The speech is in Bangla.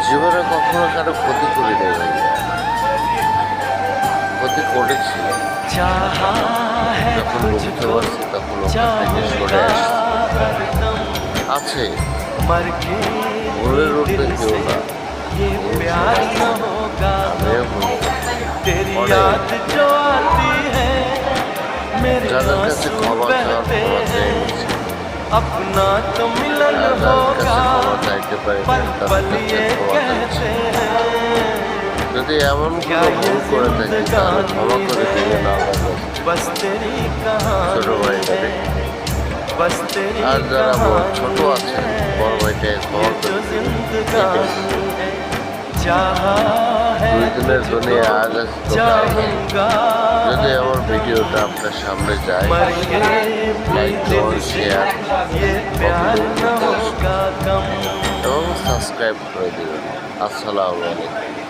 জীবনে কখনো কারো ক্ষতি করি নাই ভাইয়া, ক্ষতি করেছি যখন বুঝতে পারছি তখন ওখান থেকে সরে আসছি। আছে ভুলের উঠতে কেউ না, আমিও ভুল যাদের কাছে ক্ষমা চাওয়ার ক্ষমা চেয়ে গেছি, যাদের কাছে ক্ষমা চাইতে পারি তাদের কাছে ক্ষমা চাইছি। যদি এমন কোনো ভুল করে থাকি তাহলে ক্ষমা করে দিবে না ছোট ভাইটাকে। আর যারা ছোট আছে বড় ভাইটাকে ক্ষমা করে দিবে। দুই দিনের দুনিয়া আজ যদি আমার ভিডিওটা আপনার সামনে যায়, লাইক করুন, শেয়ার এবং সাবস্ক্রাইব করে দেবেন। আসসালামু আলাইকুম।